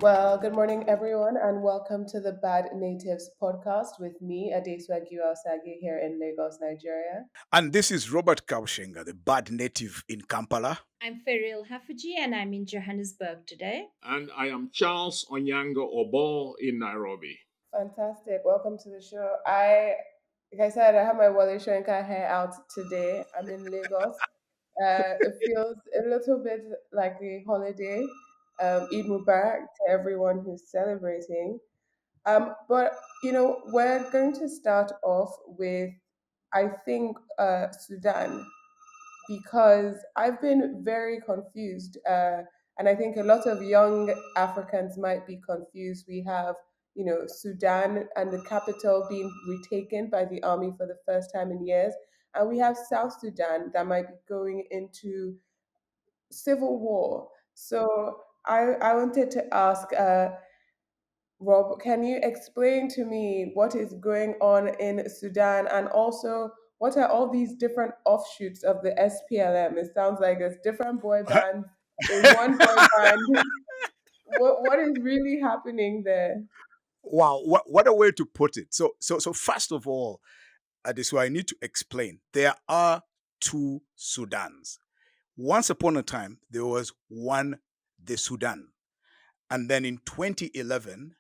Well, good morning, everyone, and welcome to the Bad Natives podcast with me, Adeswa Giwasagi, here in Lagos, Nigeria. And this is Robert Kaushenga, the bad native in Kampala. I'm Feril Hafuji and I'm in Johannesburg today. And I am Charles Onyango Obo in Nairobi. Fantastic. Welcome to the show. Like I said, I have my Wale Shoinka hair out today. I'm in Lagos. It feels a little bit like a holiday. Eid Mubarak to everyone who's celebrating. But we're going to start off with, I think, Sudan, because I've been very confused. And I think a lot of young Africans might be confused. We have, Sudan and the capital being retaken by the army for the first time in years. And we have South Sudan that might be going into civil war. So I wanted to ask, Rob, can you explain to me what is going on in Sudan, and also what are all these different offshoots of the SPLM? It sounds like there's different boy bands in one boy band. What is really happening there? Wow, what a way to put it. So first of all, this is why I need to explain. There are two Sudans. Once upon a time, there was one, the Sudan. And then in 2011,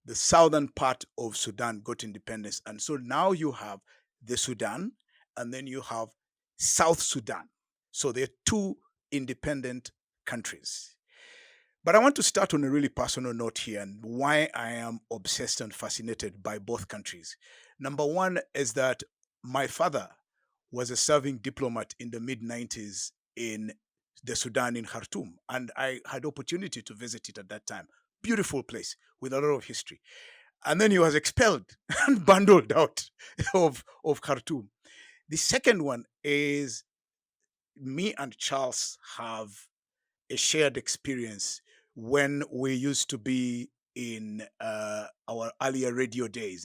the southern part of Sudan got independence. And so now you have the Sudan, and then you have South Sudan. So they're two independent countries. But I want to start on a really personal note here and why I am obsessed and fascinated by both countries. Number one is that my father was a serving diplomat in the mid 90s in the Sudan in Khartoum, and I had opportunity to visit it at that time. Beautiful place with a lot of history. And then he was expelled and bundled out of Khartoum. The second one is me and Charles have a shared experience when we used to be in our earlier radio days.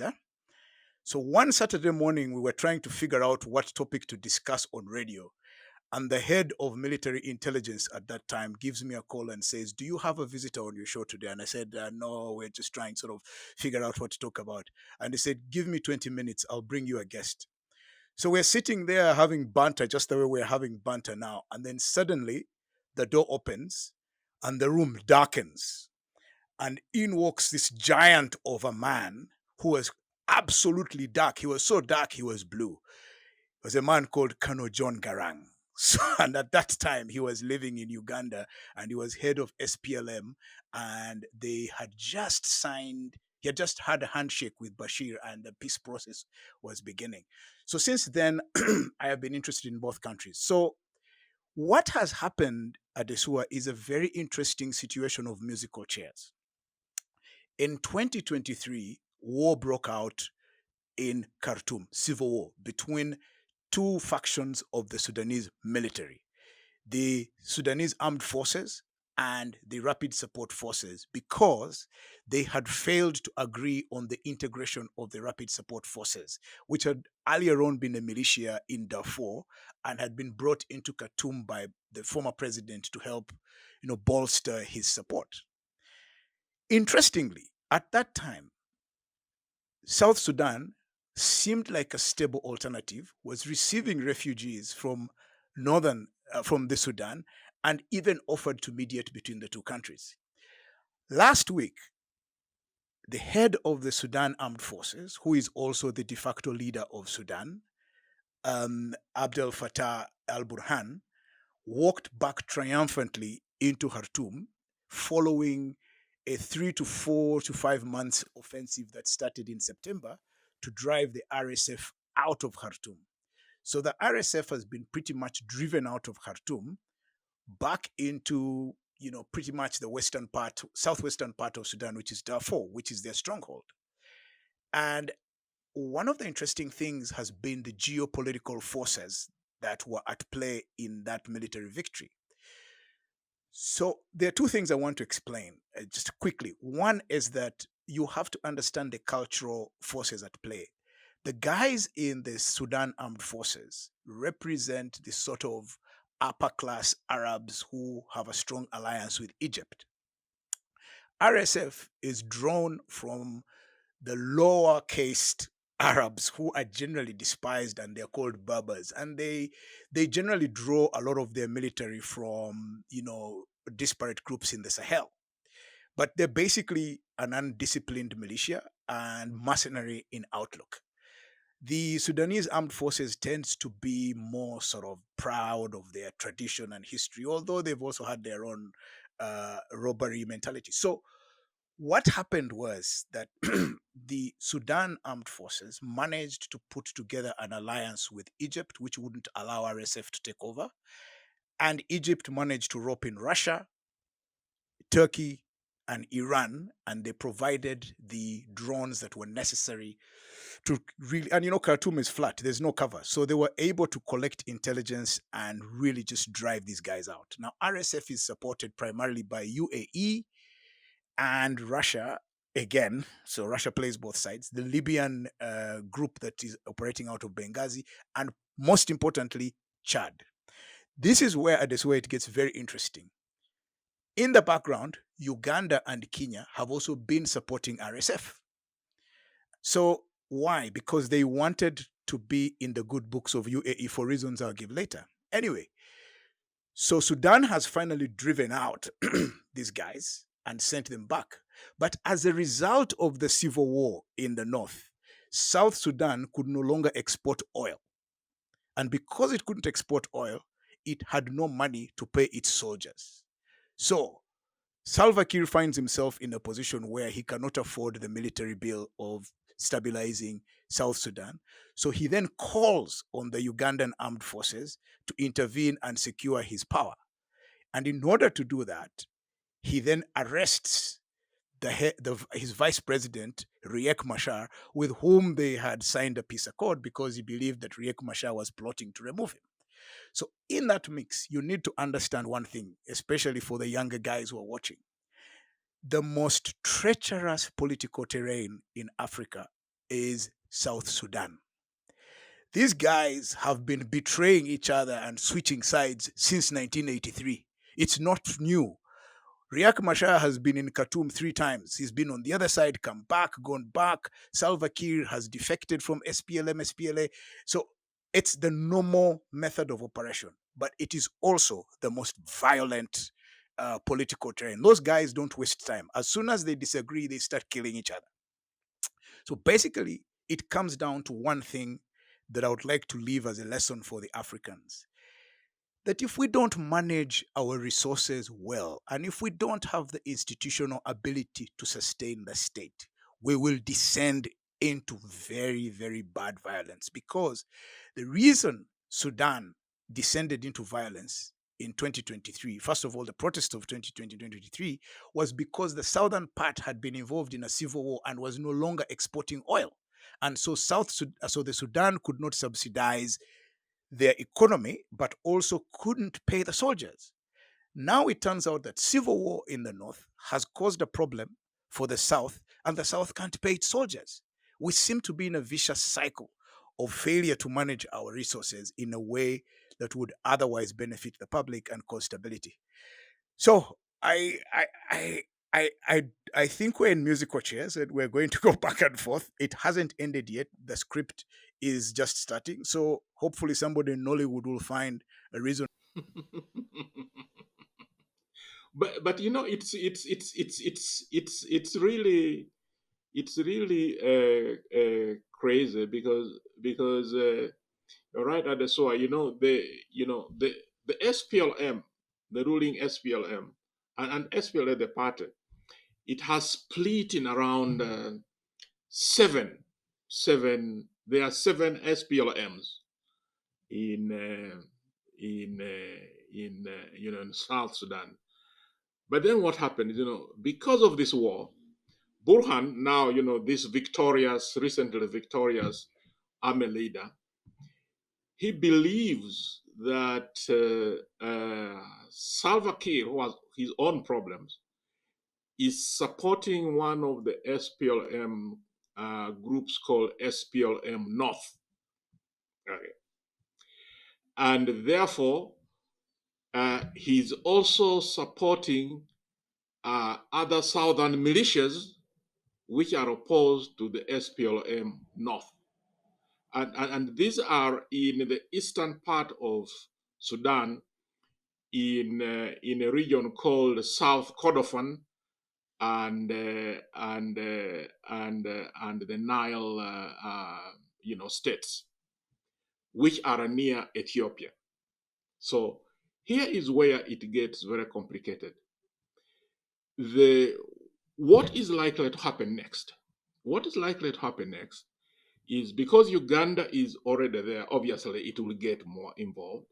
So one Saturday morning, we were trying to figure out what topic to discuss on radio. And the head of military intelligence at that time gives me a call and says, "Do you have a visitor on your show today?" And I said, "No, we're just trying to sort of figure out what to talk about." And he said, "Give me 20 minutes, I'll bring you a guest." So we're sitting there having banter, just the way we're having banter now. And then suddenly the door opens and the room darkens. And in walks this giant of a man who was absolutely dark. He was so dark, he was blue. It was a man called Colonel John Garang. So, and at that time, he was living in Uganda and he was head of SPLM. And they had just signed, he had just had a handshake with Bashir and the peace process was beginning. So, since then, I have been interested in both countries. So, what has happened at Desua is a very interesting situation of musical chairs. In 2023, war broke out in Khartoum, civil war between two factions of the Sudanese military, the Sudanese armed forces and the rapid support forces, because they had failed to agree on the integration of the rapid support forces, which had earlier on been a militia in Darfur and had been brought into Khartoum by the former president to help, bolster his support. Interestingly, at that time, South Sudan seemed like a stable alternative, was receiving refugees from from the Sudan, and even offered to mediate between the two countries. Last week, the head of the Sudan Armed Forces, who is also the de facto leader of Sudan, Abdel Fattah al Burhan, walked back triumphantly into Khartoum following a 3 to 4 to 5 months offensive that started in September to drive the RSF out of Khartoum. So the RSF has been pretty much driven out of Khartoum back into, pretty much the southwestern part of Sudan, which is Darfur, which is their stronghold. And one of the interesting things has been the geopolitical forces that were at play in that military victory. So there are two things I want to explain just quickly. One is that you have to understand the cultural forces at play. The guys in the Sudan armed forces represent the sort of upper class Arabs who have a strong alliance with Egypt. RSF is drawn from the lower caste Arabs who are generally despised and they're called Berbers. And they generally draw a lot of their military from, disparate groups in the Sahel. But they're basically an undisciplined militia and mercenary in outlook. The Sudanese armed forces tends to be more sort of proud of their tradition and history, although they've also had their own robbery mentality. So what happened was that the Sudan armed forces managed to put together an alliance with Egypt, which wouldn't allow RSF to take over. And Egypt managed to rope in Russia, Turkey, and Iran, and they provided the drones that were necessary to really. And Khartoum is flat, there's no cover. So they were able to collect intelligence and really just drive these guys out. Now, RSF is supported primarily by UAE and Russia again. So Russia plays both sides. The Libyan group that is operating out of Benghazi, and most importantly, Chad. This is where it gets very interesting. In the background, Uganda and Kenya have also been supporting RSF. So why? Because they wanted to be in the good books of UAE for reasons I'll give later. Anyway, so Sudan has finally driven out these guys and sent them back. But as a result of the civil war in the north, South Sudan could no longer export oil. And because it couldn't export oil, it had no money to pay its soldiers. So Salva Kiir finds himself in a position where he cannot afford the military bill of stabilizing South Sudan. So he then calls on the Ugandan armed forces to intervene and secure his power. And in order to do that, he then arrests his vice president, Riek Machar, with whom they had signed a peace accord because he believed that Riek Machar was plotting to remove him. So in that mix, you need to understand one thing, especially for the younger guys who are watching. The most treacherous political terrain in Africa is South Sudan. These guys have been betraying each other and switching sides since 1983. It's not new. Riek Machar has been in Khartoum 3 times. He's been on the other side, come back, gone back. Salva Kiir has defected from SPLM, SPLA. So it's the normal method of operation, but it is also the most violent political terrain. Those guys don't waste time. As soon as they disagree, they start killing each other. So basically, it comes down to one thing that I would like to leave as a lesson for the Africans. That if we don't manage our resources well, and if we don't have the institutional ability to sustain the state, we will descend into very, very bad violence. Because the reason Sudan descended into violence in 2023, first of all, the protest of 2020-2023, was because the southern part had been involved in a civil war and was no longer exporting oil. And so the Sudan could not subsidize their economy, but also couldn't pay the soldiers. Now it turns out that civil war in the north has caused a problem for the south, and the south can't pay its soldiers. We seem to be in a vicious cycle of failure to manage our resources in a way that would otherwise benefit the public and cause stability. So I think we're in musical chairs and we're going to go back and forth. It hasn't ended yet. The script is just starting. So hopefully somebody in Nollywood will find a reason. But it's really crazy because you're right at the soil. The SPLM, the ruling SPLM, and SPLM the party, it has split in around seven seven. There are seven SPLMs in in South Sudan. But then what happened? Because of this war, Burhan, now, this recently victorious army leader, he believes that Salva Kiir, who has his own problems, is supporting one of the SPLM groups called SPLM North. Okay. And therefore, he's also supporting other southern militias which are opposed to the SPLM North. And these are in the eastern part of Sudan, in a region called South Kordofan and the Nile, states, which are near Ethiopia. So here is where it gets very complicated. What is likely to happen next? What is likely to happen next is, because Uganda is already there, obviously it will get more involved,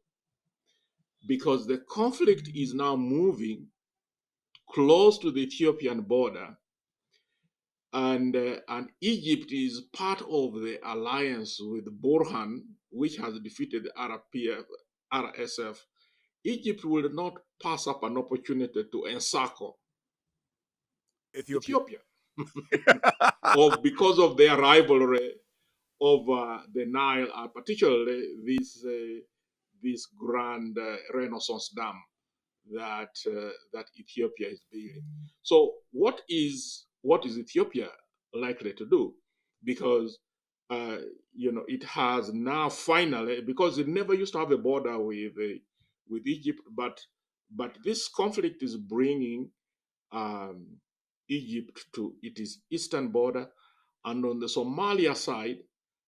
because the conflict is now moving close to the Ethiopian border, and Egypt is part of the alliance with Burhan, which has defeated the RSF. Egypt will not pass up an opportunity to encircle Ethiopia. Ethiopia, or because of their rivalry over the Nile, particularly this grand Renaissance dam that Ethiopia is building. So what is Ethiopia likely to do? Because it has now finally, because it never used to have a border with Egypt, but this conflict is bringing um, Egypt to its eastern border, and on the Somalia side,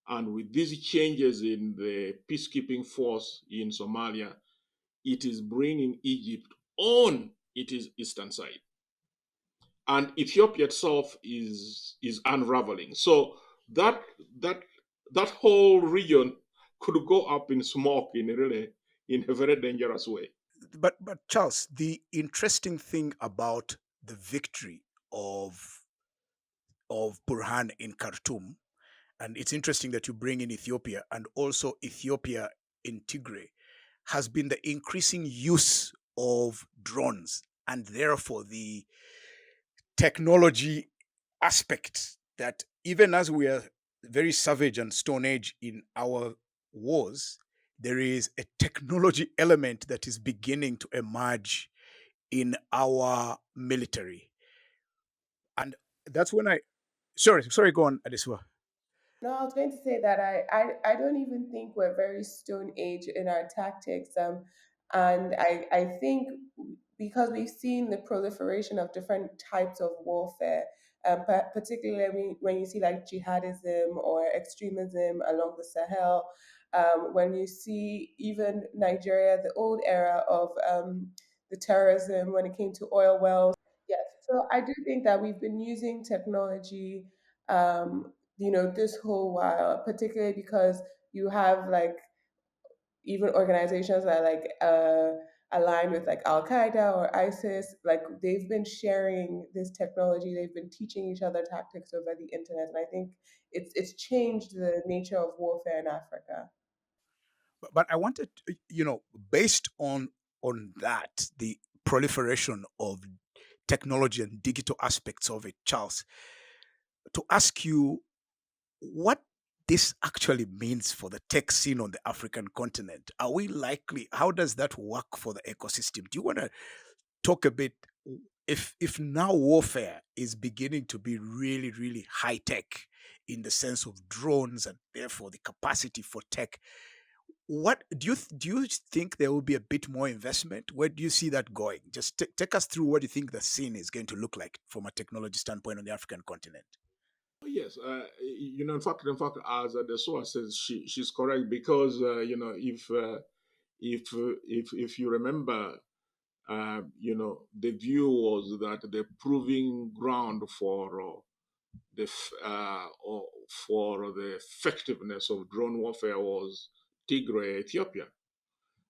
and with these changes in the peacekeeping force in Somalia, it is bringing Egypt on its eastern side, and Ethiopia itself is unraveling. So that that that whole region could go up in smoke in a very dangerous way. But Charles, the interesting thing about the victory of Burhan in Khartoum, and it's interesting that you bring in Ethiopia and also Ethiopia in Tigray, has been the increasing use of drones and therefore the technology aspect that even as we are very savage and stone age in our wars, there is a technology element that is beginning to emerge in our military. And that's when sorry, go on, Adesua. No, I was going to say that I don't even think we're very stone age in our tactics. And I think because we've seen the proliferation of different types of warfare, particularly when you see like jihadism or extremism along the Sahel, when you see even Nigeria, the old era of the terrorism when it came to oil wells. Yes, so I do think that we've been using technology this whole while, particularly because you have like even organizations that are like aligned with like Al Qaeda or ISIS, like they've been sharing this technology, they've been teaching each other tactics over the internet, and I think it's changed the nature of warfare in Africa. But I wanted, based on that, the proliferation of technology and digital aspects of it, Charles, to ask you what this actually means for the tech scene on the African continent. Are we likely? How does that work for the ecosystem? Do you want to talk a bit? If now warfare is beginning to be really, really high tech in the sense of drones and therefore the capacity for tech, what do you think there will be a bit more investment? Where do you see that going? Just take us through what you think the scene is going to look like from a technology standpoint on the African continent. Yes, in fact, as the source says, she's correct, because if you remember, the view was that the proving ground for the effectiveness of drone warfare was Tigray, Ethiopia.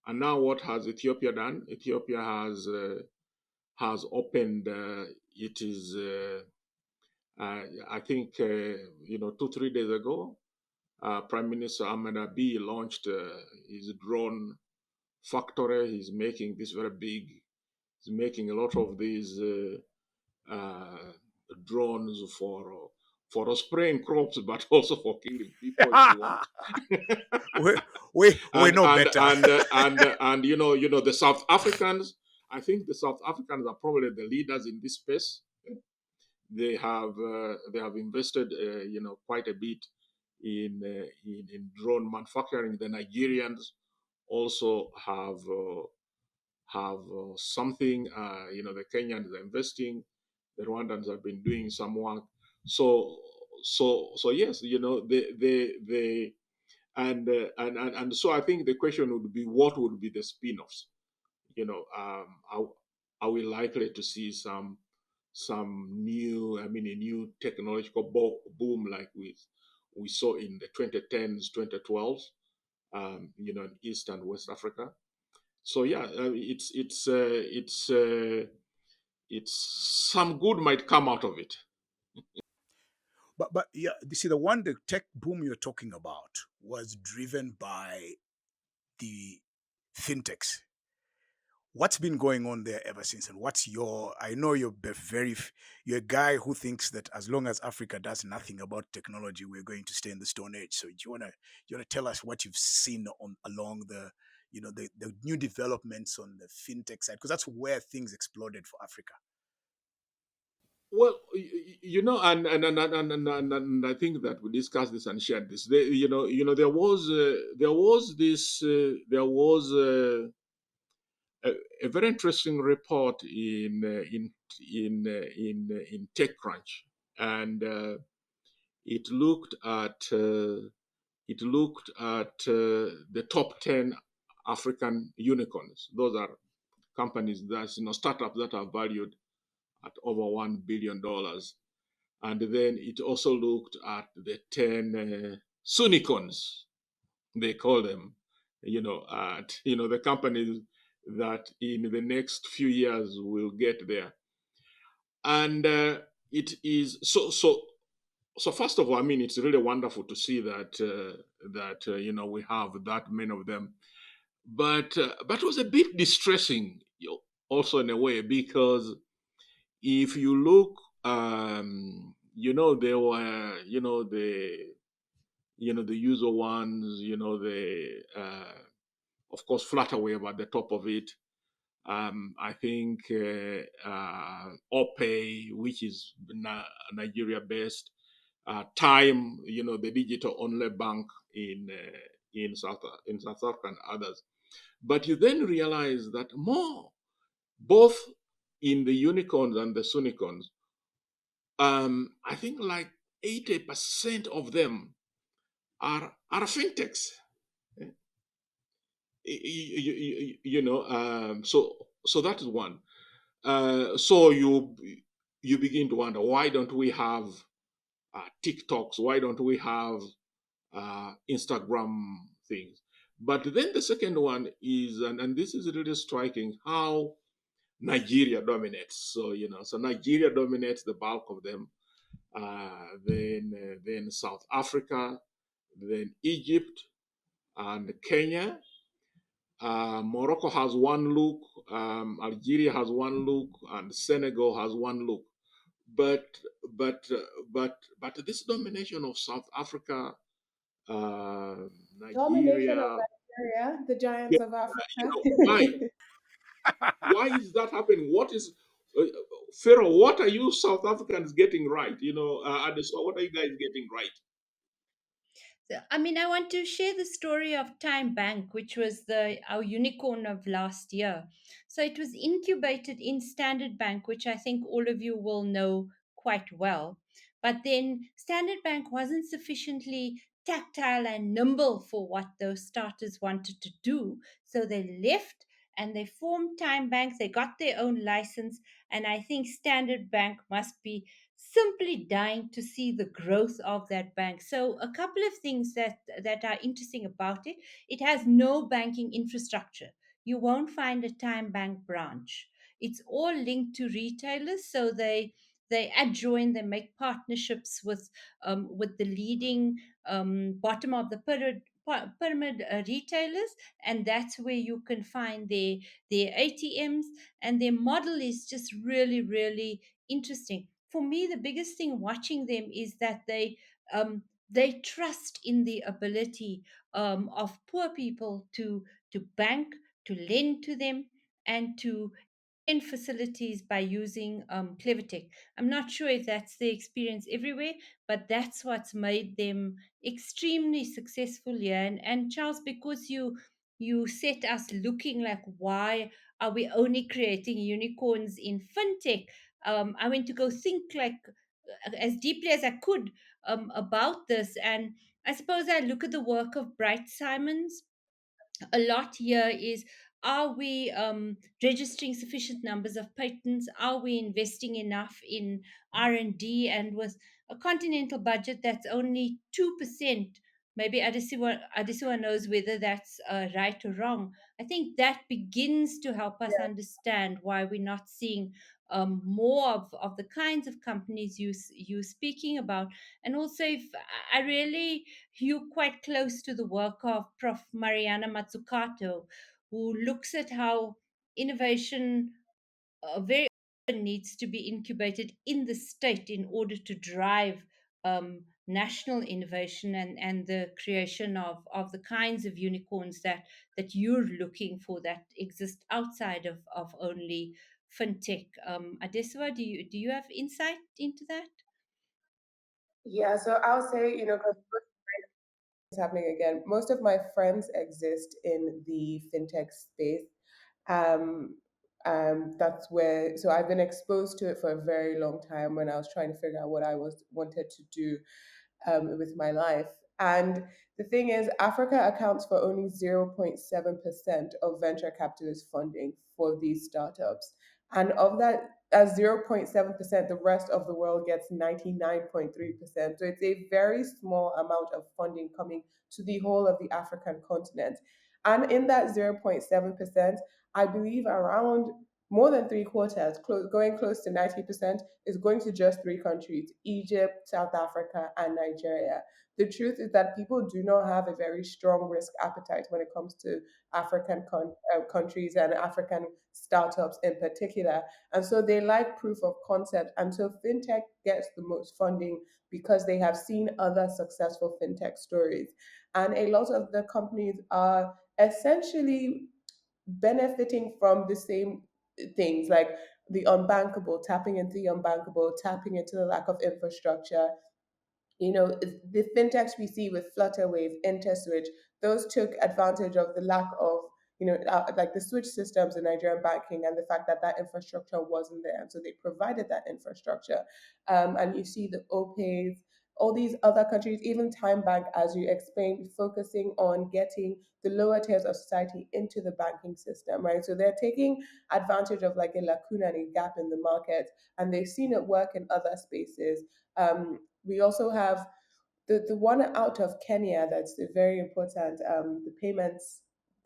And now, what has Ethiopia done? Ethiopia has opened. It is. I think 2-3 days ago, Prime Minister Ahmed Abiy launched his drone factory. He's making this very big. He's making a lot of these drones for spraying crops, but also for killing people if you want. we and know and better. and and and the South Africans. I think the South Africans are probably the leaders in this space. They have invested quite a bit in drone manufacturing. The Nigerians also have something. The Kenyans are investing. The Rwandans have been doing some work. So yes, they and so I think the question would be, what would be the spin-offs? Are we likely to see some new, I mean, a new technological boom like we saw in the 2010s, 2012s, in East and West Africa? So yeah, it's some good might come out of it. But yeah, you see, the tech boom you're talking about was driven by the fintechs. What's been going on there ever since, and what's your? I know you're a guy who thinks that as long as Africa does nothing about technology, we're going to stay in the Stone Age. So do you wanna tell us what you've seen on along the new developments on the fintech side, because that's where things exploded for Africa. Well, and I think that we discussed this and shared this. There was a very interesting report in TechCrunch, and it looked at the top 10 African unicorns. Those are companies, that's startups that are valued at over $1 billion. And then it also looked at the 10 Sunicorns, they call them, at the companies that in the next few years will get there. And it is so first of all, I mean, it's really wonderful to see that we have that many of them, but it was a bit distressing, also in a way, because if you look, there were, the usual ones, the of course Flutterwave at the top of it. I think Opay, which is Nigeria based, Time, the digital only bank in South Africa and others. But you then realize that both in the unicorns and the sunicorns, I think like 80% of them are fintechs. So that is one. So you begin to wonder, why don't we have TikToks? Why don't we have Instagram things? But then the second one is, and this is really striking, how Nigeria dominates. So Nigeria dominates the bulk of them. Then South Africa, then Egypt and Kenya. Morocco has one look, Algeria has one look, and Senegal has one look. But this domination of South Africa, Domination of Nigeria, Nigeria, the giants yeah, of Africa. why is that happening? What is uh, Pharaoh? What are you South Africans getting right? What are you guys getting right? I mean, I want to share the story of Time Bank, which was our unicorn of last year. So it was incubated in Standard Bank, which I think all of you will know quite well. But then Standard Bank wasn't sufficiently tactile and nimble for what those starters wanted to do. So they left and they formed Time Bank. They got their own license. And I think Standard Bank must be simply dying to see the growth of that bank. So a couple of things that are interesting about it. It has no banking infrastructure. You won't find a Time Bank branch. It's all linked to retailers, so they adjoin, they make partnerships with the leading bottom of the pyramid retailers, and that's where you can find their ATMs, and their model is just really, really interesting. For me, the biggest thing watching them is that they trust in the ability of poor people to bank, to lend to them, and to facilities by using Clevertech. I'm not sure if that's the experience everywhere, but that's what's made them extremely successful here. And Charles, because you set us looking like, why are we only creating unicorns in fintech? I went to go think like as deeply as I could about this, and I suppose I look at the work of Bright Simons a lot here is, are we registering sufficient numbers of patents? Are we investing enough in R&D? And with a continental budget that's only 2%, maybe Adesiwa knows whether that's right or wrong. I think that begins to help us understand why we're not seeing more of the kinds of companies you speaking about. And also, if I really, you're quite close to the work of Prof. Mariana Mazzucato, who looks at how innovation very often needs to be incubated in the state in order to drive national innovation and the creation of the kinds of unicorns that you're looking for that exist outside of only fintech. Adeswa, do you have insight into that? Yeah, so I'll say, 'cause it's happening again. Most of my friends exist in the fintech space. Um, that's where, so I've been exposed to it for a very long time when I was trying to figure out what I was wanted to do with my life. And the thing is, Africa accounts for only 0.7% of venture capitalist funding for these startups. And of that, as 0.7%, the rest of the world gets 99.3%. So it's a very small amount of funding coming to the whole of the African continent. And in that 0.7%, I believe around more than three quarters, going close to 90%, is going to just three countries: Egypt, South Africa, and Nigeria. The truth is that people do not have a very strong risk appetite when it comes to African countries and African startups in particular. And so they like proof of concept. And so fintech gets the most funding because they have seen other successful fintech stories. And a lot of the companies are essentially benefiting from the same things, like the unbankable, tapping into the unbankable, tapping into the lack of infrastructure. The fintechs we see with Flutterwave, InterSwitch, those took advantage of the lack of, like the switch systems in Nigerian banking and the fact that that infrastructure wasn't there. And so they provided that infrastructure. And you see the OPAs, all these other countries, even Time Bank, as you explained, focusing on getting the lower tiers of society into the banking system, right? So they're taking advantage of like a lacuna and a gap in the market, and they've seen it work in other spaces. We also have the one out of Kenya that's very important, the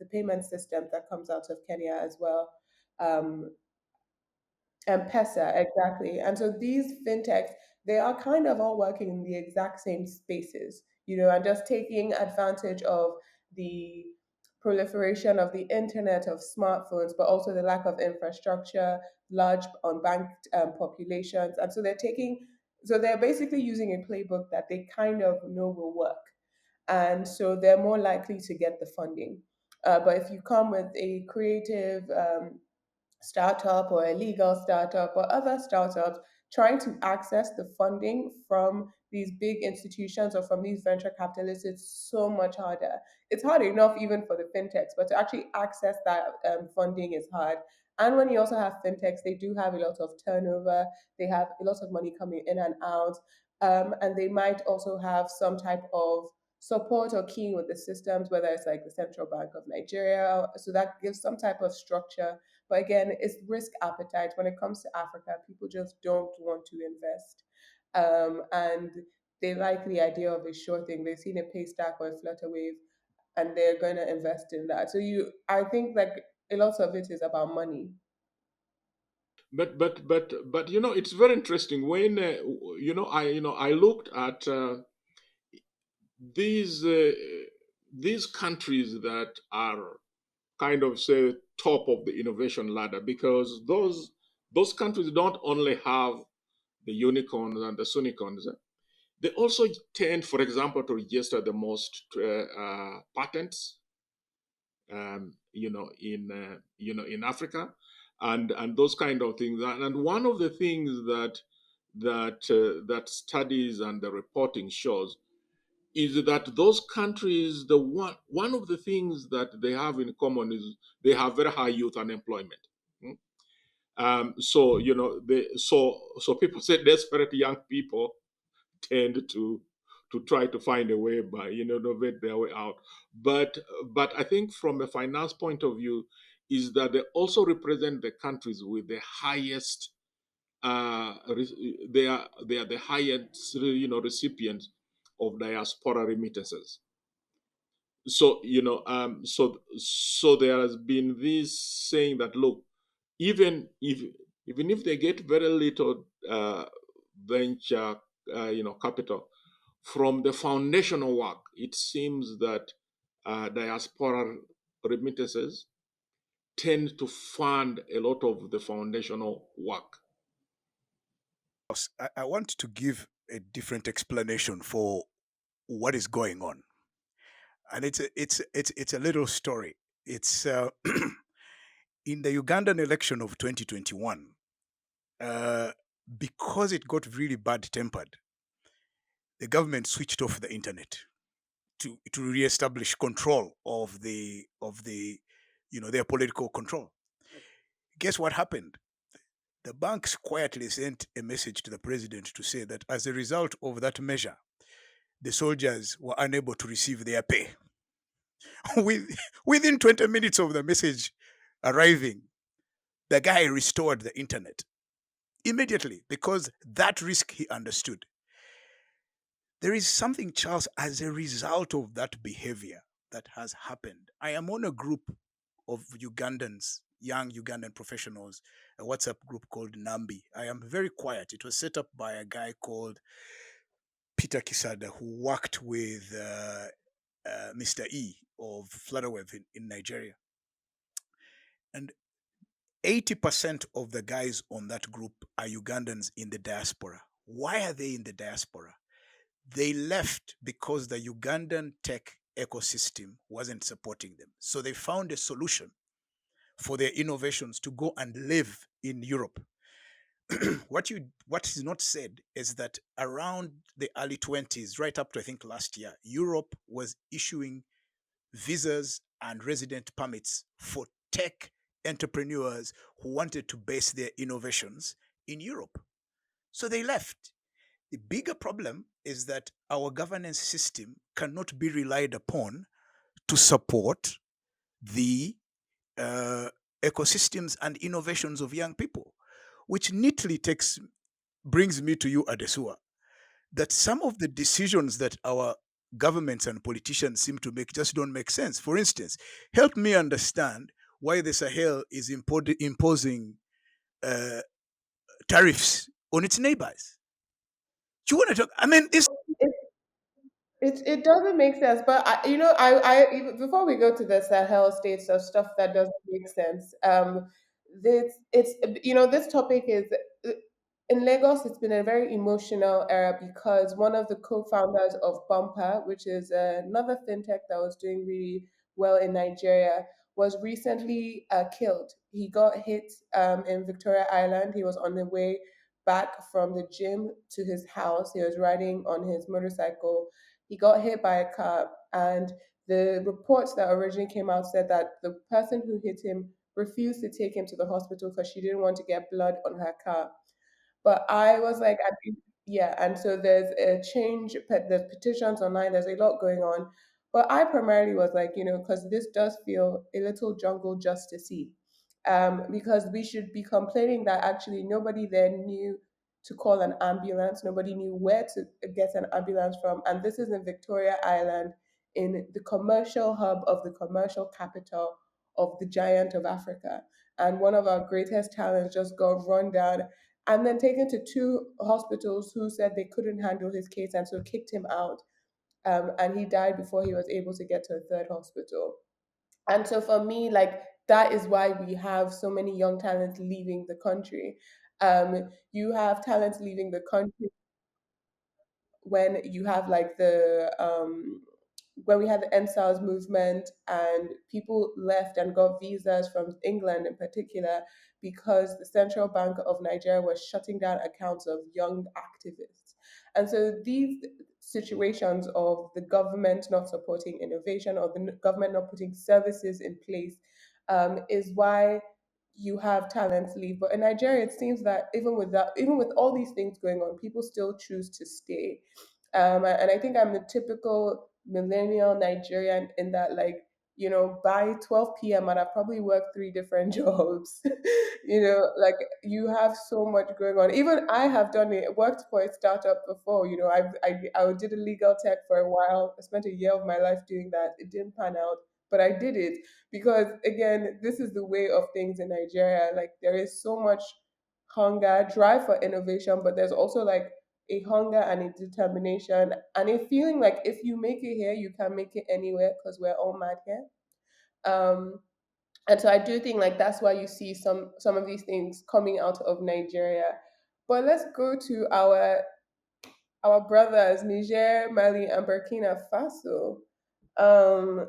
payment system that comes out of Kenya as well. Um, M-Pesa, exactly. And so these fintechs, they are kind of all working in the exact same spaces, and just taking advantage of the proliferation of the internet, of smartphones, but also the lack of infrastructure, large unbanked populations. And so they're basically using a playbook that they kind of know will work. And so they're more likely to get the funding. But if you come with a creative, startup or a legal startup or other startups trying to access the funding from these big institutions or from these venture capitalists, it's so much harder. It's hard enough even for the fintechs, but to actually access that funding is hard. And when you also have fintechs, they do have a lot of turnover, they have a lot of money coming in and out, and they might also have some type of support or keying with the systems, whether it's like the Central Bank of Nigeria. So that gives some type of structure, but again, it's risk appetite. When it comes to Africa, people just don't want to invest. And they like the idea of a sure thing. They've seen a pay stack or a flutter wave and they're going to invest in that. So I think like a lot of it is about money. But it's very interesting when I looked at these uh, these countries that are kind of say top of the innovation ladder, because those countries don't only have the unicorns and the unicorns. They also tend, for example, to register the most patents in Africa. and those kind of things. And one of the things that studies and the reporting shows is that those countries, the one of the things that they have in common is they have very high youth unemployment. Mm. So so people say desperate young people tend to try to find a way by innovate their way out. But I think from a finance point of view, is that they also represent the countries with the highest they are the highest recipients of diaspora remittances. So so there has been this saying that, look, even if they get very little venture capital from the foundational work, it seems that diaspora remittances tend to fund a lot of the foundational work. I want to give a different explanation for what is going on, and it's a little story. It's in the Ugandan election of 2021, uh, because it got really bad tempered. The government switched off the internet to reestablish control of their political control. Guess what happened? The banks quietly sent a message to the president to say that as a result of that measure, the soldiers were unable to receive their pay. Within 20 minutes of the message arriving, the guy restored the internet immediately because that risk he understood. There is something, Charles, as a result of that behavior that has happened. I am on a group of Ugandans, young Ugandan professionals, a WhatsApp group called Nambi. I am very quiet. It was set up by a guy called Peter Kisada, who worked with Mr. E of Flutterwave in Nigeria. And 80% of the guys on that group are Ugandans in the diaspora. Why are they in the diaspora? They left because the Ugandan tech ecosystem wasn't supporting them. So they found a solution for their innovations to go and live in Europe. What is not said is that around the early 20s, right up to I think last year, Europe was issuing visas and resident permits for tech entrepreneurs who wanted to base their innovations in Europe. So they left. The bigger problem is that our governance system cannot be relied upon to support the uh, ecosystems and innovations of young people, which neatly brings me to you, Adesua, that some of the decisions that our governments and politicians seem to make just don't make sense. For instance, help me understand why the Sahel is imposing uh, tariffs on its neighbors. Do you want to talk? I mean, this. It doesn't make sense, but before we go to the Sahel states of stuff that doesn't make sense, it's this topic is in Lagos. It's been a very emotional era because one of the co-founders of Bumper, which is another fintech that was doing really well in Nigeria, was recently killed. He got hit in Victoria Island. He was on the way back from the gym to his house. He was riding on his motorcycle. He got hit by a car, and the reports that originally came out said that the person who hit him refused to take him to the hospital because she didn't want to get blood on her car. But I was like, yeah, and so there's a change, there's petitions online, there's a lot going on. But I primarily was like, because this does feel a little jungle justicey. Because we should be complaining that actually nobody there knew to call an ambulance, nobody knew where to get an ambulance from. And this is in Victoria Island, in the commercial hub of the commercial capital of the giant of Africa. And one of our greatest talents just got run down and then taken to two hospitals who said they couldn't handle his case and so kicked him out. And he died before he was able to get to a third hospital. And so for me, like that is why we have so many young talents leaving the country. You have talents leaving the country when you have like the when we had the NSARS movement and people left and got visas from England in particular because the Central Bank of Nigeria was shutting down accounts of young activists. And so these situations of the government not supporting innovation or the government not putting services in place is why you have talents leave. But in Nigeria, it seems that even with all these things going on, people still choose to stay. And I think I'm the typical millennial Nigerian in that, like, by 12 p.m. and I've probably worked three different jobs. Like, you have so much going on. Even I have done it, worked for a startup before. I did a legal tech for a while. I spent a year of my life doing that. It didn't pan out, but I did it because, again, this is the way of things in Nigeria. Like, there is so much hunger, drive for innovation, but there's also like a hunger and a determination and a feeling like if you make it here, you can make it anywhere because we're all mad here. Um, and so I do think like that's why you see some of these things coming out of Nigeria. But let's go to our brothers, Niger, Mali, and Burkina Faso. Um,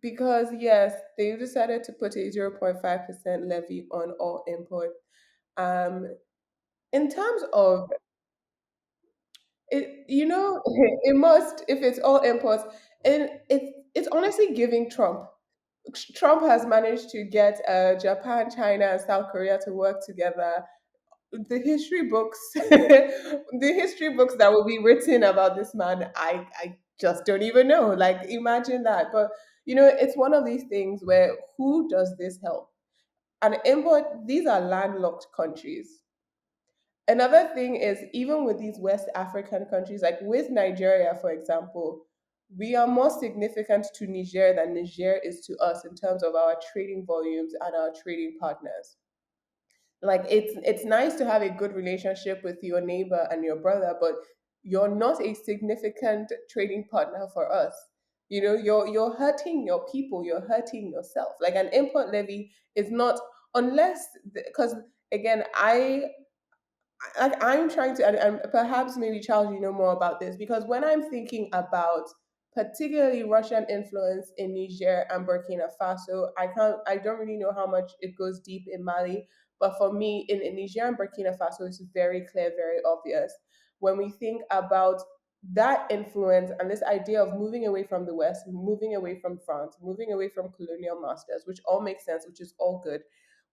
because yes, they decided to put a 0.5% levy on all import. Um, in terms of it, it must if it's all imports, and it's honestly giving Trump. Trump has managed to get Japan, China, and South Korea to work together. The history books, the history books that will be written about this man, I just don't even know. Like, imagine that. But it's one of these things where who does this help? And import, these are landlocked countries. Another thing is, even with these West African countries, like with Nigeria, for example, we are more significant to Niger than Niger is to us in terms of our trading volumes and our trading partners. Like, it's nice to have a good relationship with your neighbor and your brother, but you're not a significant trading partner for us. You're hurting your people, you're hurting yourself. Like, an import levy is not, unless, because again, I'm trying to, and perhaps maybe Charles, you know more about this, because when I'm thinking about particularly Russian influence in Niger and Burkina Faso, I don't really know how much it goes deep in Mali, but for me, in Niger and Burkina Faso, it's very clear, very obvious. When we think about that influence and this idea of moving away from the West, moving away from France, moving away from colonial masters, which all makes sense, which is all good.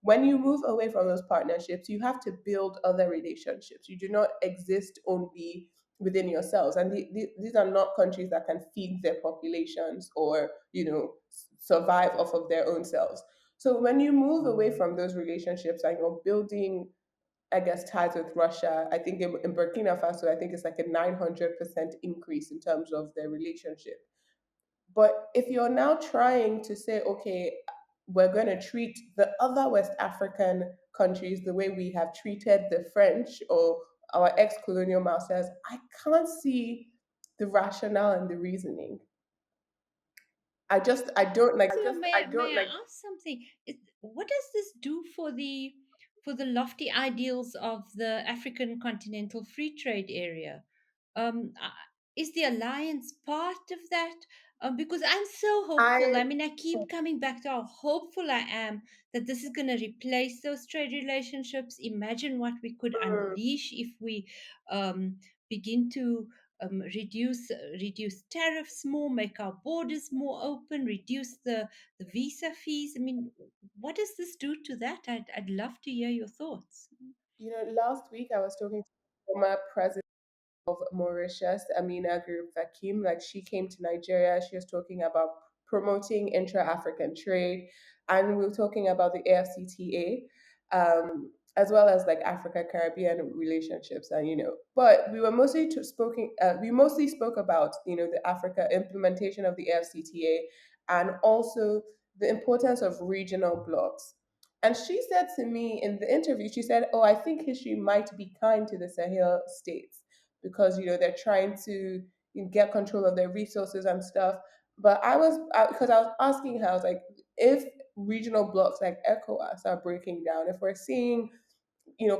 When you move away from those partnerships, you have to build other relationships. You do not exist only within yourselves. And these are not countries that can feed their populations or, survive off of their own selves. So when you move away from those relationships and you're building, I guess, ties with Russia, I think in Burkina Faso, I think it's like a 900% increase in terms of their relationship. But if you're now trying to say, okay, we're going to treat the other West African countries the way we have treated the French or our ex colonial masters, I can't see the rationale and the reasoning. I don't like. So may I ask something? What does this do for the lofty ideals of the African continental free trade area? Is the alliance part of that? Because I'm so hopeful. I I mean, I keep coming back to how hopeful I am that this is going to replace those trade relationships. Imagine what we could mm, unleash if we begin to reduce tariffs more, make our borders more open, reduce the visa fees. I mean, what does this do to that? I'd love to hear your thoughts. last week I was talking to the former president of Mauritius, Amina Group Vakim. Like, she came to Nigeria, she was talking about promoting intra-African trade, and we were talking about the AFCTA, as well as like Africa Caribbean relationships, and but we mostly spoke about the Africa implementation of the AFCTA, and also the importance of regional blocks. And she said to me in the interview, she said, "Oh, I think history might be kind to the Sahel states because they're trying to get control of their resources and stuff." But because I was asking her, I was like, if regional blocks like ECOWAS are breaking down, if we're seeing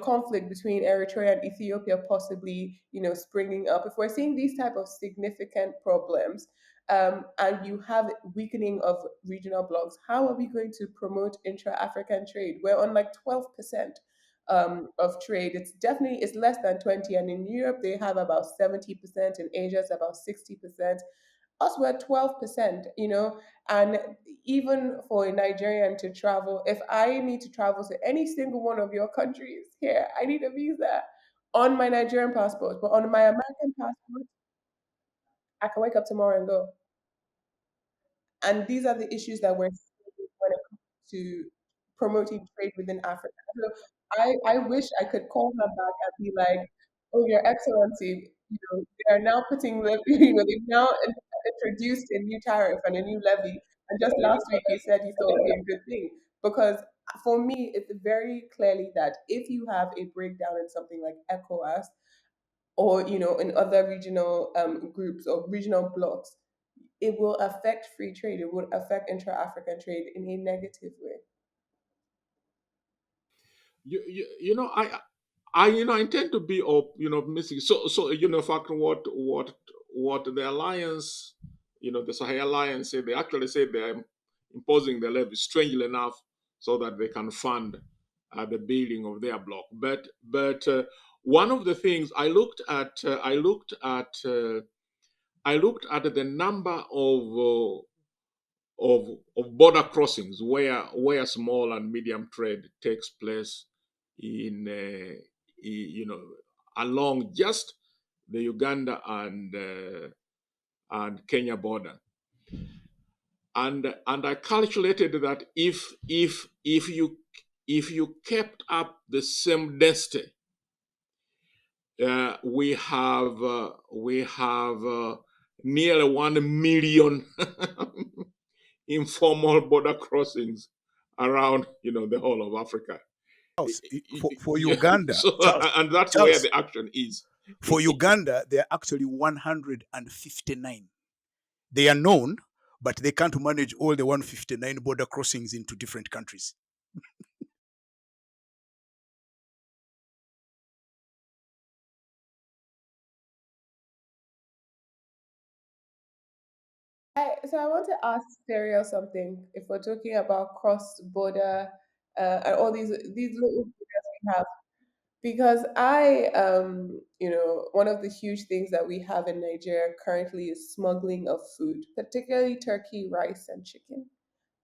conflict between Eritrea and Ethiopia possibly, springing up, if we're seeing these type of significant problems, and you have weakening of regional blocs, how are we going to promote intra-African trade? We're on like 12% of trade. It's less than 20, and in Europe they have about 70%, in Asia it's about 60%. Us, we're 12%, and even for a Nigerian to travel, if I need to travel to any single one of your countries here, I need a visa on my Nigerian passport. But on my American passport, I can wake up tomorrow and go. And these are the issues that we're seeing when it comes to promoting trade within Africa. So I wish I could call her back and be like, "Oh, Your Excellency, they are now putting, they've now introduced a new tariff and a new levy." And just last week, he said he thought it would be a good thing. Because for me, it's very clearly that if you have a breakdown in something like ECOWAS, or in other regional groups or regional blocs, it will affect free trade. It will affect intra-African trade in a negative way. You know, I intend to be optimistic. So in fact, what the alliance, the Sahel alliance say, they actually say they're imposing the levy, strangely enough, so that they can fund the building of their block. But one of the things I looked at the number of border crossings where small and medium trade takes place in along just the Uganda and Kenya border, and I calculated that if you kept up the same density, we have nearly 1 million informal border crossings around the whole of Africa. Charles, for Yeah, Uganda, so and that's where Charles, the action is. for Uganda, there are actually 159. They are known, but they can't manage all the 159 border crossings into different countries. So I want to ask Stereo something. If we're talking about cross-border and all these little borders we have, because one of the huge things that we have in Nigeria currently is smuggling of food, particularly turkey, rice, and chicken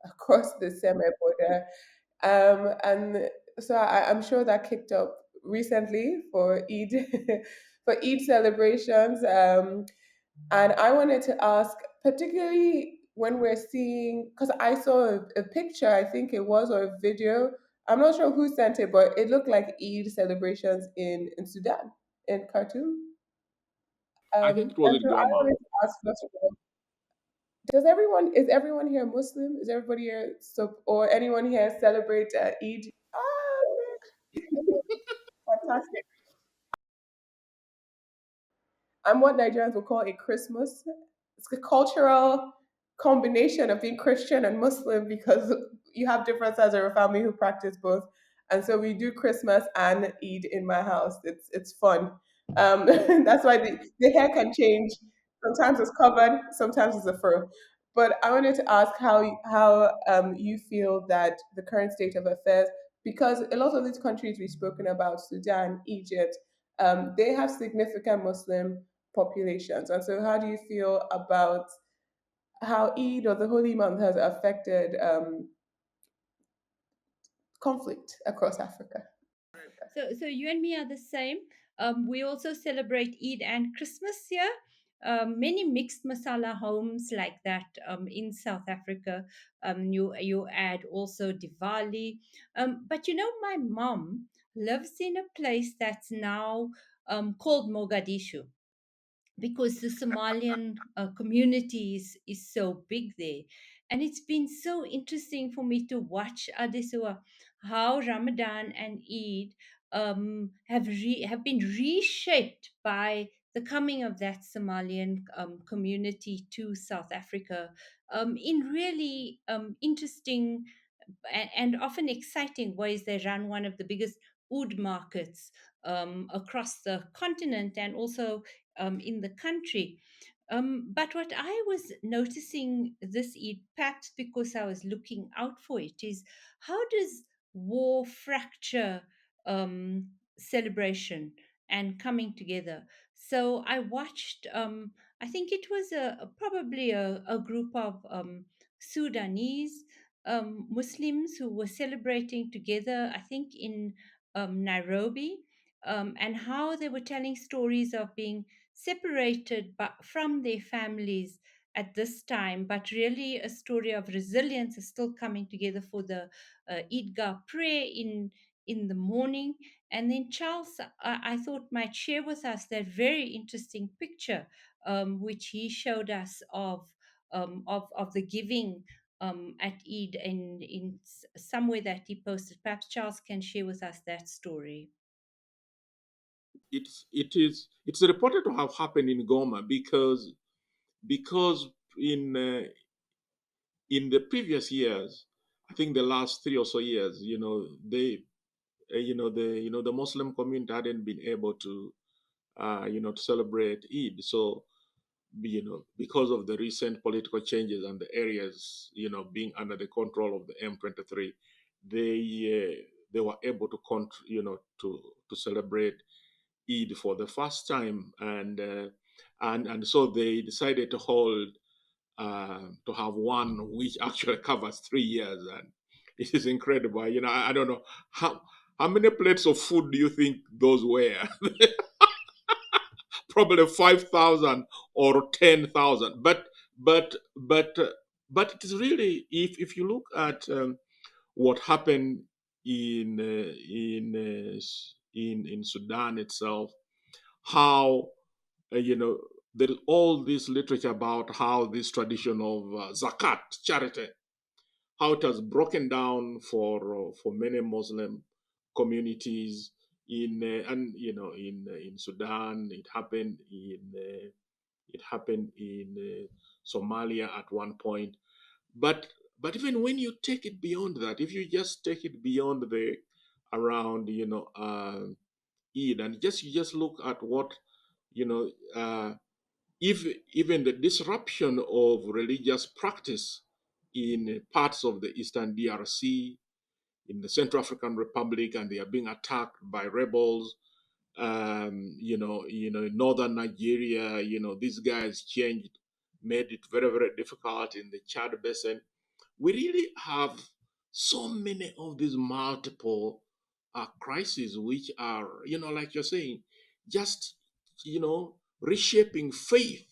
across the semi border. And so I'm sure that kicked up recently for Eid, for Eid celebrations. And I wanted to ask, particularly when we're seeing, because I saw a picture, I think it was, or a video. I'm not sure who sent it, but it looked like Eid celebrations in Sudan, in Khartoum. I think it was And in so I Guamar. wanted to ask, first of all, is everyone here Muslim? Is everybody here, or anyone here celebrate Eid? Ah, fantastic. I'm what Nigerians would call a Christmas. It's a cultural combination of being Christian and Muslim, because you have different sides of your family who practice both. And so we do Christmas and Eid in my house. It's fun. That's why the hair can change. Sometimes it's covered, sometimes it's a fur. But I wanted to ask how you feel that the current state of affairs, because a lot of these countries we've spoken about, Sudan, Egypt, they have significant Muslim populations. And so, how do you feel about how Eid, or the Holy Month, has affected conflict across Africa? So you and me are the same. We also celebrate Eid and Christmas here. Many mixed masala homes like that in South Africa. You add also Diwali. But my mom lives in a place that's now called Mogadishu, because the Somalian community is so big there. And it's been so interesting for me to watch Adesua, how Ramadan and Eid have been reshaped by the coming of that Somalian community to South Africa in really interesting and often exciting ways. They run one of the biggest oud markets across the continent and also in the country. But what I was noticing this Eid, perhaps because I was looking out for it, is how does war fracture celebration and coming together? So I watched, I think it was probably a group of Sudanese Muslims who were celebrating together, I think in Nairobi, and how they were telling stories of being separated from their families at this time, but really a story of resilience is still coming together for the Eidgah prayer in the morning. And then Charles, I thought might share with us that very interesting picture, which he showed us of the giving at Eid in somewhere that he posted. Perhaps Charles can share with us that story. It's reported to have happened in Goma because in the previous years, I think the last 3 or so years, the Muslim community hadn't been able to to celebrate Eid. So because of the recent political changes and the areas being under the control of the M23, they were able to to celebrate Eid for the first time, and so they decided to have one which actually covers 3 years, and it is incredible. I don't know how many plates of food do you think those were? Probably 5,000 or 10,000. But it is really, if you look at what happened in Sudan itself, how there is all this literature about how this tradition of zakat, charity, how it has broken down for many Muslim communities and in Sudan. It happened in Somalia at one point. But even when you take it beyond that, if you just take it beyond the around Eid, and you just look at what you know if even the disruption of religious practice in parts of the eastern DRC, in the Central African Republic, and they are being attacked by rebels. In northern Nigeria, these guys changed, made it very, very difficult in the Chad Basin. We really have so many of these multiple crises, which are, like you're saying, just, reshaping faith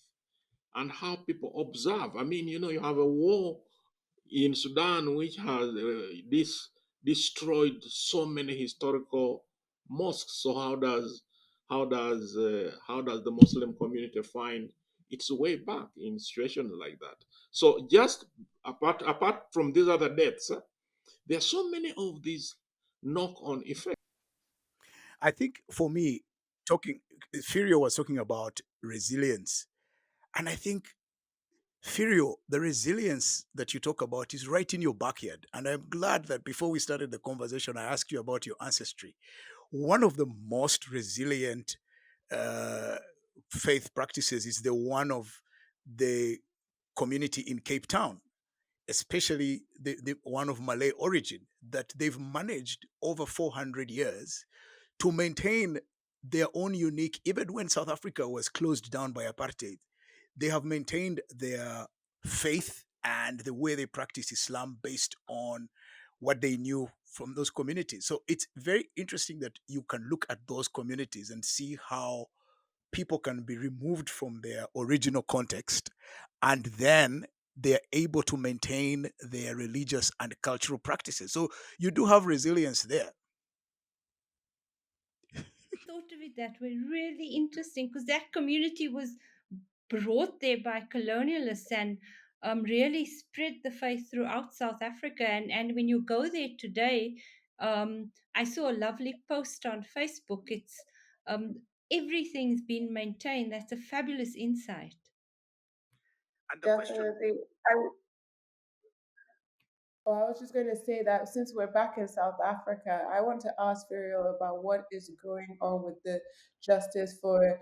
and how people observe. I mean, you have a war in Sudan which has destroyed so many historical mosques. So how does the Muslim community find its way back in situations like that? So just apart from these other deaths, there are so many of these knock-on effects. I think for me, talking, Furio was talking about resilience. And I think, Furio, the resilience that you talk about is right in your backyard. And I'm glad that before we started the conversation, I asked you about your ancestry. One of the most resilient uh, faith practices is the one of the community in Cape Town, especially the one of Malay origin, that they've managed over 400 years to maintain their own unique, even when South Africa was closed down by apartheid, they have maintained their faith and the way they practice Islam based on what they knew from those communities. So it's very interesting that you can look at those communities and see how people can be removed from their original context and then they're able to maintain their religious and cultural practices. So you do have resilience there. Thought of it that way. Really interesting because that community was brought there by colonialists and really spread the faith throughout South Africa. And when you go there today, I saw a lovely post on Facebook. It's everything's been maintained. That's a fabulous insight. And the question, Definitely. Oh, I was just going to say that since we're back in South Africa, I want to ask Furiel about what is going on with the Justice for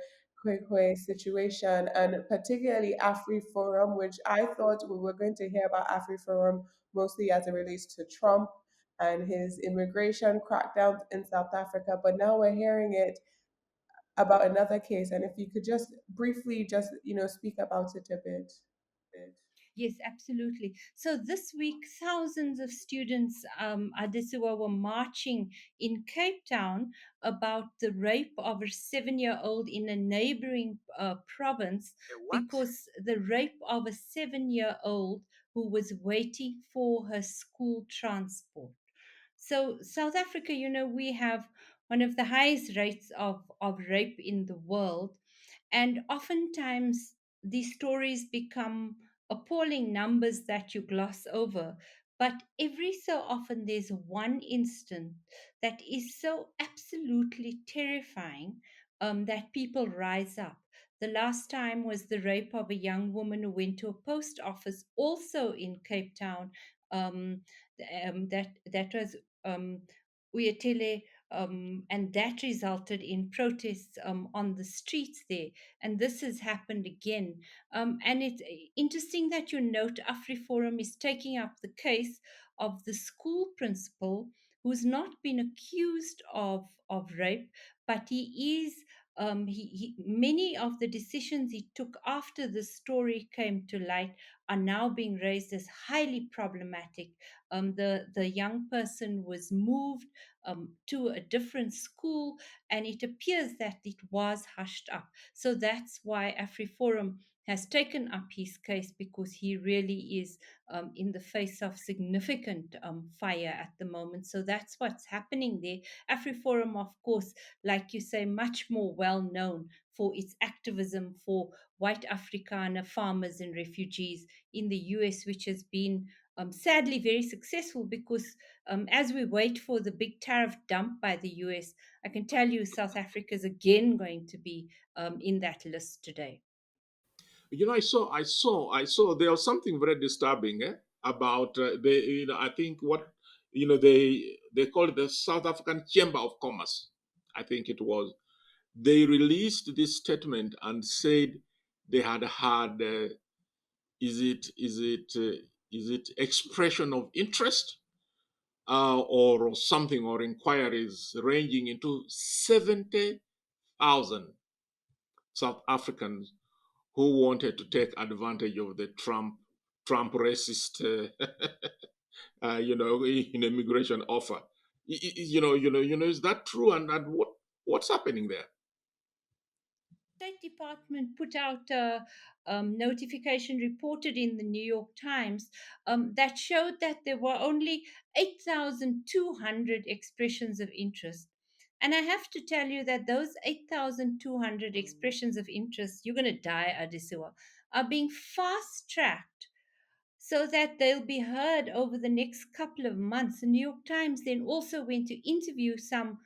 Kwekwe situation, and particularly AfriForum, which I thought we were going to hear about AfriForum mostly as it relates to Trump and his immigration crackdown in South Africa, but now we're hearing it about another case. And if you could just briefly just, speak about it a bit. Yes, absolutely. So this week, thousands of students, Adesiwa, were marching in Cape Town about the rape of a 7-year-old in a neighboring province, A what? because the rape of a 7-year-old who was waiting for her school transport. So, South Africa, we have one of the highest rates of rape in the world. And oftentimes, these stories become appalling numbers that you gloss over. But every so often, there's one instant that is so absolutely terrifying, that people rise up. The last time was the rape of a young woman who went to a post office, also in Cape Town. Um, that was Uyetele, and that resulted in protests on the streets there. And this has happened again. And it's interesting that you note AfriForum is taking up the case of the school principal who's not been accused of rape, but he is. Many of the decisions he took after the story came to light are now being raised as highly problematic. The young person was moved to a different school, and it appears that it was hushed up. So that's why AfriForum has taken up his case, because he really is in the face of significant fire at the moment. So that's what's happening there. AfriForum, of course, like you say, much more well known for its activism for white Afrikaner farmers and refugees in the US, which has been sadly very successful, because as we wait for the big tariff dump by the US, I can tell you South Africa is again going to be in that list today. I saw there was something very disturbing about the, I think what, they call it the South African Chamber of Commerce. I think it was. They released this statement and said they had had, is it expression of interest, or something, or inquiries ranging into 70,000 South Africans who wanted to take advantage of the Trump racist, in immigration offer. Is that true? And what's happening there? State Department put out a notification reported in the New York Times that showed that there were only 8,200 expressions of interest. And I have to tell you that those 8,200 expressions of interest, you're going to die, Adisiwa, are being fast tracked so that they'll be heard over the next couple of months. The New York Times then also went to interview some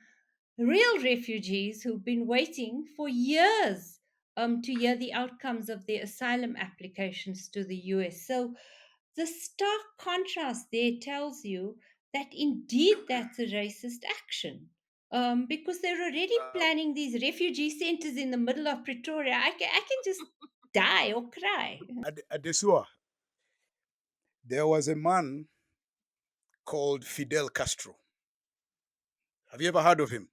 real refugees who've been waiting for years to hear the outcomes of their asylum applications to the US. So the stark contrast there tells you that indeed that's a racist action. Because they're already planning these refugee centers in the middle of Pretoria. I can just die or cry. Adesua, there was a man called Fidel Castro. Have you ever heard of him?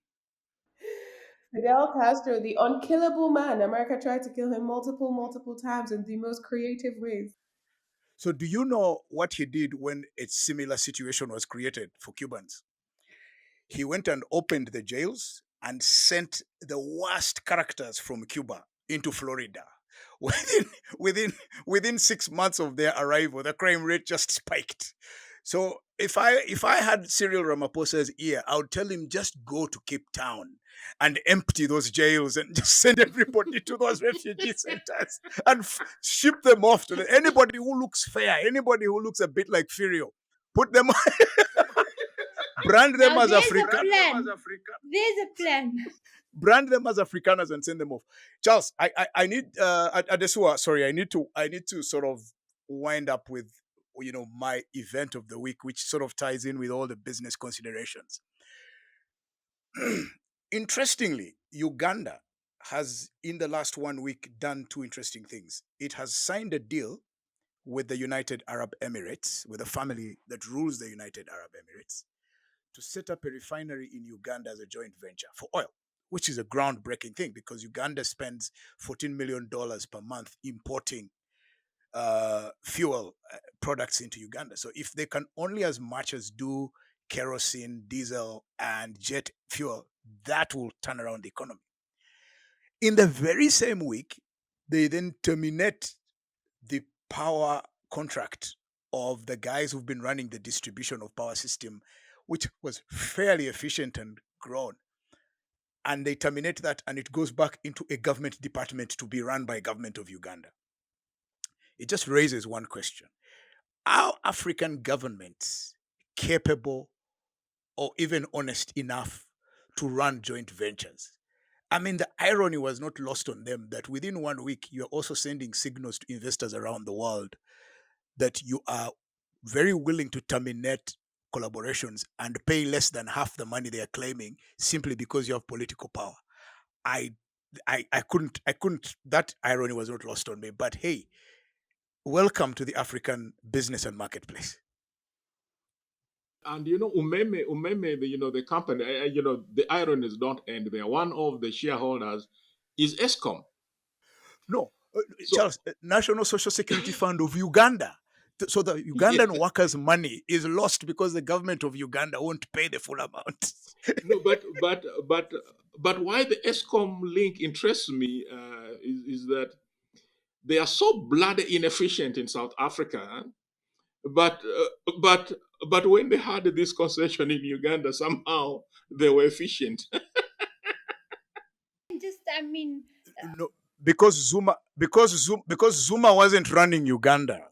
Fidel Castro, the unkillable man. America tried to kill him multiple times in the most creative ways. So, do you know what he did when a similar situation was created for Cubans? He went and opened the jails and sent the worst characters from Cuba into Florida. Within within within 6 months of their arrival, the crime rate just spiked. So if I had Cyril Ramaphosa's ear, I would tell him just go to Cape Town and empty those jails and just send everybody to those refugee centers and ship them off to anybody who looks fair, anybody who looks a bit like Furio. Put them, brand them Now as there's a African, plan. There's a plan. brand them as Afrikaners and send them off. Charles, I need Adesua. Sorry, I need to sort of wind up with my event of the week, which sort of ties in with all the business considerations. Interestingly, Uganda has, in the last 1 week, done two interesting things. It has signed a deal with the United Arab Emirates, with a family that rules the United Arab Emirates, to set up a refinery in Uganda as a joint venture for oil, which is a groundbreaking thing because Uganda spends $14 million per month importing fuel products into Uganda. So if they can only as much as do kerosene, diesel, and jet fuel, that will turn around the economy. In the very same week, they then terminate the power contract of the guys who've been running the distribution of power system, which was fairly efficient and grown. And they terminate that, and it goes back into a government department to be run by government of Uganda. It just raises one question: are African governments capable or even honest enough to run joint ventures? I mean, the irony was not lost on them that within 1 week, you're also sending signals to investors around the world that you are very willing to terminate collaborations and pay less than half the money they are claiming simply because you have political power. I I couldn't that irony was not lost on me. But hey, welcome to the African business and marketplace. And Umeme, the company, the ironies don't end there. One of the shareholders is ESCOM. No, So Charles, National Social Security Fund of Uganda. So the yeah, Ugandan workers' money is lost because the government of Uganda won't pay the full amount. no, but why the ESCOM link interests me is that they are so bloody inefficient in South Africa, huh? But when they had this concession in Uganda, somehow they were efficient. Just, I mean, No, because Zuma wasn't running Uganda.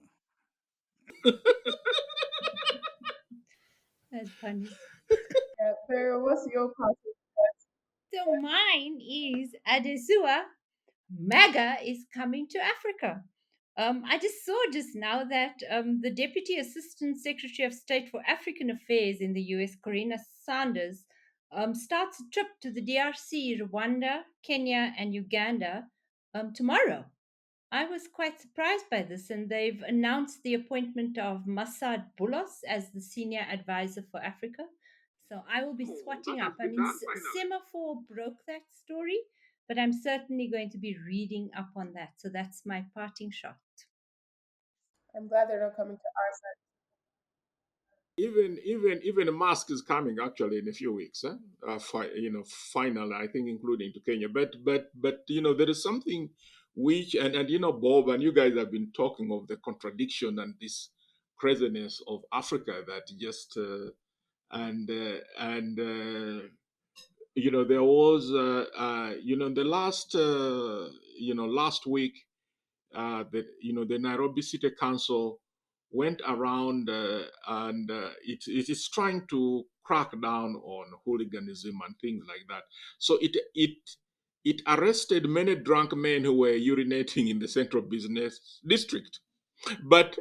that's funny. Pero, what's your parting? So mine is Adesua. MAGA is coming to Africa. I just saw just now that the Deputy Assistant Secretary of State for African Affairs in the US, Corina Sanders, starts a trip to the DRC, Rwanda, Kenya, and Uganda tomorrow. I was quite surprised by this, and they've announced the appointment of Massad Boulos as the senior advisor for Africa. So I will be Oh, swatting that has up. I been mean, done finally. Semaphore broke that story, but I'm certainly going to be reading up on that. So that's my parting shot. I'm glad they're not coming to our side. Even Musk is coming actually in a few weeks. Huh? Finally, I think including to Kenya. But there is something which and Bob and you guys have been talking of the contradiction and this craziness of Africa that just and there was the last week the Nairobi City Council went around and it is trying to crack down on hooliganism and things like that. So it arrested many drunk men who were urinating in the central business district. But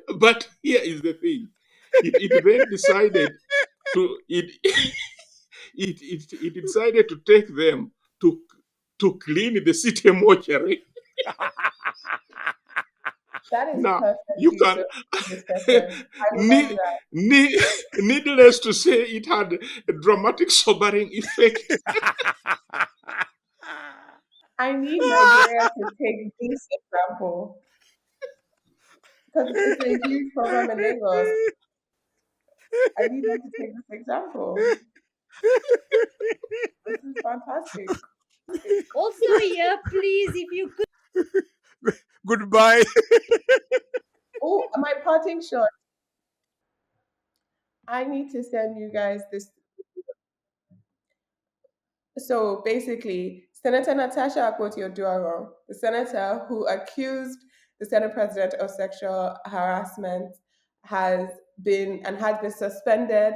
here is the thing: it then decided to it decided to take them to clean the city mortuary. That is Now perfect you use can of discretion. I love need, that. needless to say, it had a dramatic sobering effect. I need Nigeria to take this example because it's a huge problem in Lagos. I need them to take this example. This is fantastic. Also, yeah, please, if you could. Goodbye. Oh, my parting shot. I need to send you guys this. So basically, Senator Natasha Akpoti-Oduoro, the senator who accused the Senate president of sexual harassment, has been suspended.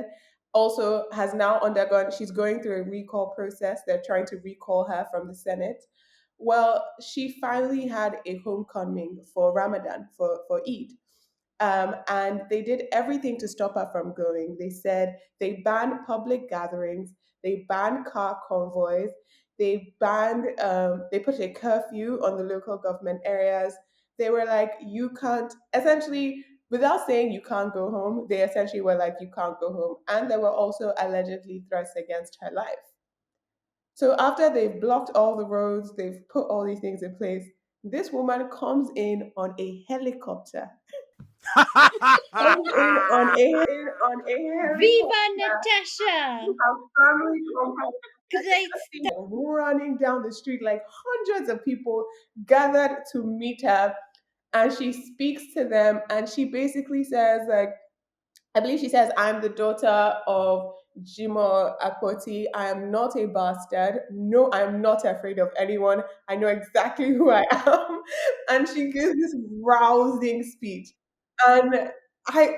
Also, has now undergone. She's going through a recall process. They're trying to recall her from the Senate. Well, she finally had a homecoming for Ramadan for Eid. And they did everything to stop her from going. They said they banned public gatherings, they banned car convoys, they put a curfew on the local government areas. They were like, you can't, essentially, without saying you can't go home, they essentially were like, you can't go home. And there were also allegedly threats against her life. So after they've blocked all the roads, they've put all these things in place, this woman comes in on a helicopter. Comes in on a Viva helicopter. Natasha! Her family from her Great. running down the street, like hundreds of people gathered to meet her, and she speaks to them, and she basically says like, I believe she says, I'm the daughter of Jimo Akpoti. I am not a bastard. No, I'm not afraid of anyone. I know exactly who I am. And she gives this rousing speech. And I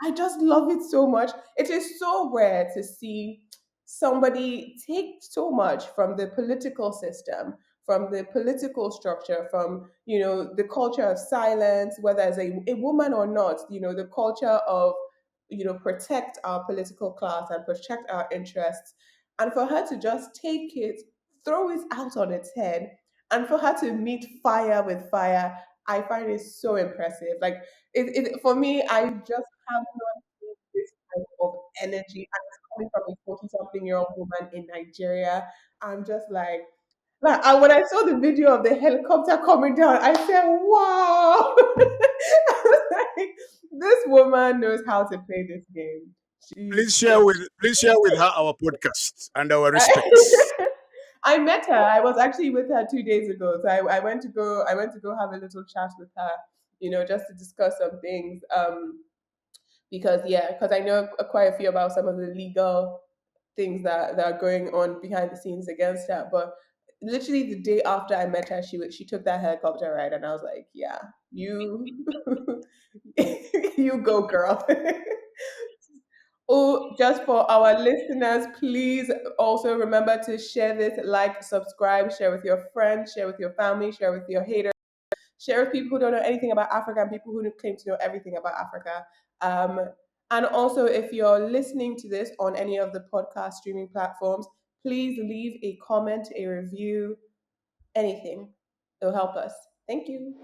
I just love it so much. It is so rare to see somebody take so much from the political system, from the political structure, from the culture of silence, whether as a woman or not, the culture of protect our political class and protect our interests, and for her to just take it, throw it out on its head, and for her to meet fire with fire, I find it so impressive. Like for me, I just have not seen this type of energy, and it's coming from a 40-something-year-old woman in Nigeria. I'm just like when I saw the video of the helicopter coming down, I said, "Wow!" I was like, "This woman knows how to play this game. She's please share with her our podcast and our respects. I, I met her. I was actually with her 2 days ago. So I went to go have a little chat with her, just to discuss some things. Because I know quite a few about some of the legal things that are going on behind the scenes against her. But literally the day after I met her, she took that helicopter ride, and I was like, yeah, you you go, girl. Oh, just for our listeners, please also remember to share this, like, subscribe, share with your friends, share with your family, share with your haters, share with people who don't know anything about Africa and people who claim to know everything about Africa. Um, and also, if you're listening to this on any of the podcast streaming platforms, please leave a comment, a review, anything. It'll help us. Thank you.